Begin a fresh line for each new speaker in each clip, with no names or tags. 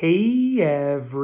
Hey everybody,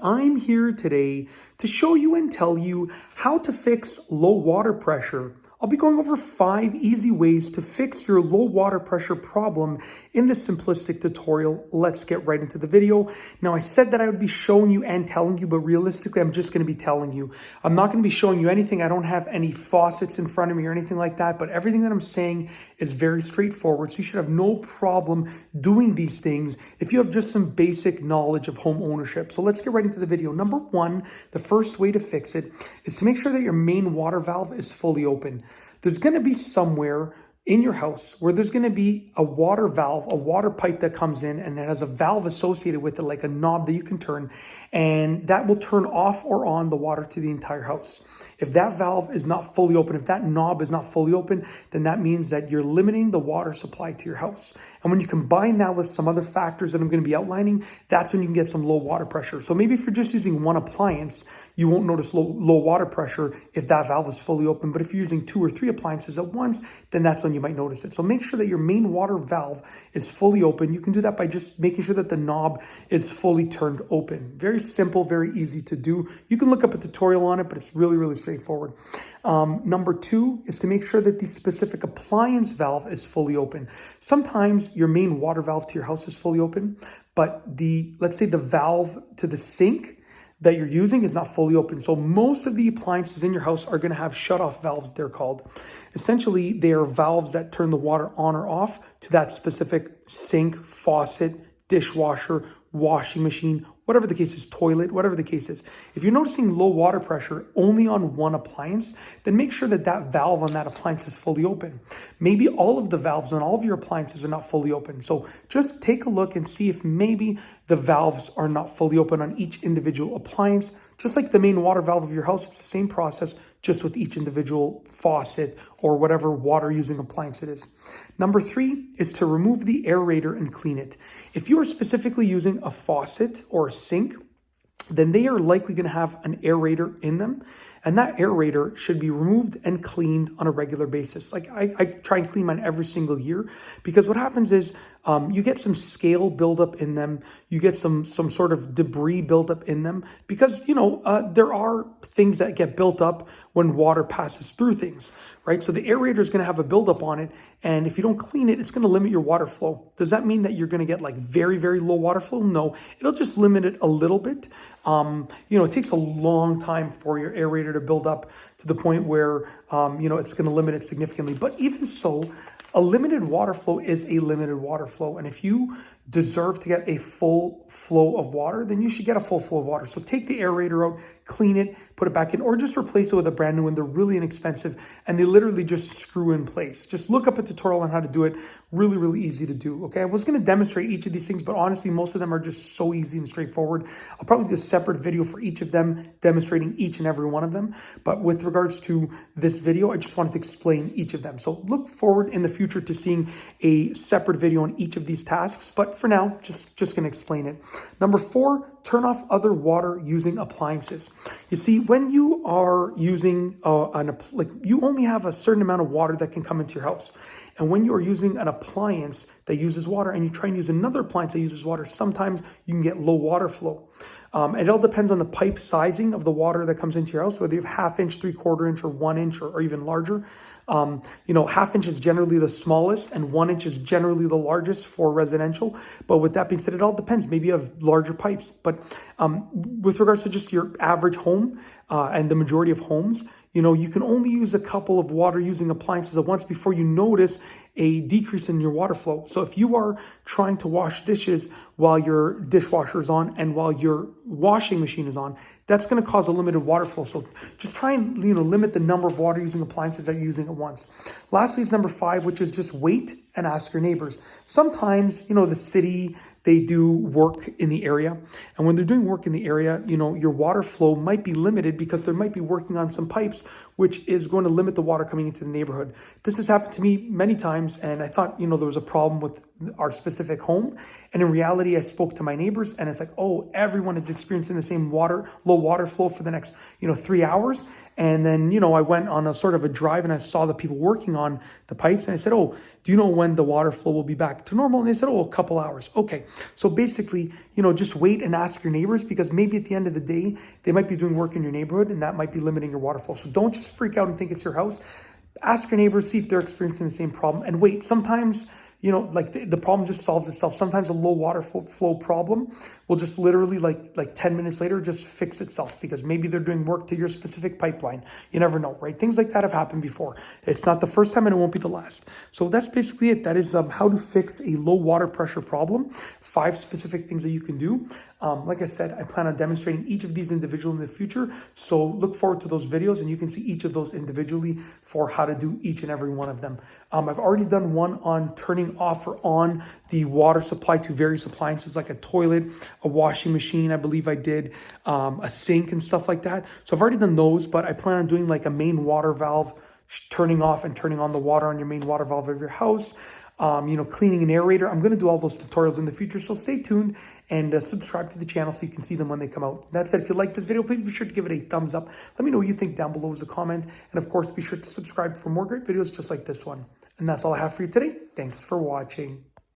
I'm here today to show you and tell you how to fix low water pressure. I'll be going over 5 easy ways to fix your low water pressure problem in this simplistic tutorial. Let's get right into the video. Now, I said that I would be showing you and telling you, but realistically, I'm just going to be telling you. I'm not going to be showing you anything. I don't have any faucets in front of me or anything like that, but everything that I'm saying is very straightforward. So you should have no problem doing these things if you have just some basic knowledge of home ownership. So let's get right into the video. Number 1, the first way to fix it is to make sure that your main water valve is fully open. There's going to be somewhere in your house where there's going to be a water valve, a water pipe that comes in and it has a valve associated with it, like a knob that you can turn, and that will turn off or on the water to the entire house. If that valve is not fully open, if that knob is not fully open, then that means that you're limiting the water supply to your house. And when you combine that with some other factors that I'm going to be outlining, that's when you can get some low water pressure. So maybe if you're just using one appliance, you won't notice low water pressure if that valve is fully open. But if you're using 2 or 3 appliances at once, then that's when you might notice it. So make sure that your main water valve is fully open. You can do that by just making sure that the knob is fully turned open. Very simple, very easy to do. You can look up a tutorial on it, but it's really, really straightforward. Number 2 is to make sure that the specific appliance valve is fully open. Sometimes your main water valve to your house is fully open, but let's say the valve to the sink that you're using is not fully open. So most of the appliances in your house are going to have shutoff valves, they're called. Essentially, they are valves that turn the water on or off to that specific sink, faucet, dishwasher, washing machine, whatever the case is, toilet, whatever the case is. If you're noticing low water pressure only on one appliance, then make sure that that valve on that appliance is fully open. Maybe all of the valves on all of your appliances are not fully open. So just take a look and see if maybe the valves are not fully open on each individual appliance. Just like the main water valve of your house, it's the same process, just with each individual faucet or whatever water using appliance it is. Number 3 is to remove the aerator and clean it. If you are specifically using a faucet or a sink, then they are likely going to have an aerator in them. And that aerator should be removed and cleaned on a regular basis. Like I try and clean mine every single year, because what happens is you get some scale buildup in them. You get some sort of debris buildup in them because, there are things that get built up when water passes through things, right? So the aerator is going to have a buildup on it. And if you don't clean it, it's going to limit your water flow. Does that mean that you're going to get like very, very low water flow? No, it'll just limit it a little bit. It takes a long time for your aerator to build up to the point where, it's going to limit it significantly. But even so, a limited water flow is a limited water flow. And if you deserve to get a full flow of water, then you should get a full flow of water. So take the aerator out, clean it, put it back in, or just replace it with a brand new one. They're really inexpensive and they literally just screw in place. Just look up a tutorial on how to do it. Really, really easy to do. Okay, I was going to demonstrate each of these things, but honestly, most of them are just so easy and straightforward. I'll probably do a separate video for each of them, demonstrating each and every one of them. But with regards to this video, I just wanted to explain each of them. So look forward in the future to seeing a separate video on each of these tasks. But for now, just going to explain it. Number 4, turn off other water using appliances. You see, when you are using you only have a certain amount of water that can come into your house. And when you are using an appliance that uses water and you try and use another appliance that uses water, sometimes you can get low water flow. It all depends on the pipe sizing of the water that comes into your house, whether you have 1/2 inch, 3/4 inch, or 1 inch, or even larger. 1/2 inch is generally the smallest and 1 inch is generally the largest for residential. But with that being said, it all depends. Maybe you have larger pipes. But with regards to just your average home and the majority of homes, you can only use a couple of water using appliances at once before you notice a decrease in your water flow. So if you are trying to wash dishes while your dishwasher is on and while your washing machine is on, that's going to cause a limited water flow. So just try and limit the number of water using appliances that you're using at once. Lastly is number 5, which is just wait and ask your neighbors. Sometimes, the city, they do work in the area. And when they're doing work in the area, your water flow might be limited because they might be working on some pipes, which is going to limit the water coming into the neighborhood. This has happened to me many times, and I thought, there was a problem with our specific home. And in reality, I spoke to my neighbors and it's like, oh, everyone is experiencing the same low water flow for the next, 3 hours. And then, you know, I went on a sort of a drive and I saw the people working on the pipes, and I said, oh, do you know when the water flow will be back to normal? And they said, oh, a couple hours. Okay. So basically, you know, just wait and ask your neighbors, because maybe at the end of the day, they might be doing work in your neighborhood and that might be limiting your water flow. So don't just freak out and think it's your house. Ask your neighbors, see if they're experiencing the same problem, and wait. Sometimes, you know, like the problem just solves itself. Sometimes a low water flow problem will just literally like 10 minutes later just fix itself, because maybe they're doing work to your specific pipeline. You never know, right? Things like that have happened before. It's not the first time and it won't be the last. So that's basically it. That is how to fix a low water pressure problem. 5 specific things that you can do. Like I said, I plan on demonstrating each of these individually in the future. So look forward to those videos and you can see each of those individually for how to do each and every one of them. I've already done one on turning off or on the water supply to various appliances like a toilet, a washing machine, I believe I did, a sink and stuff like that. So I've already done those, but I plan on doing like a main water valve, turning off and turning on the water on your main water valve of your house. You know, cleaning an aerator. I'm going to do all those tutorials in the future, so stay tuned and subscribe to the channel so you can see them when they come out. That said, if you like this video, please be sure to give it a thumbs up. Let me know what you think down below as a comment. And of course, be sure to subscribe for more great videos just like this one. And that's all I have for you today. Thanks for watching.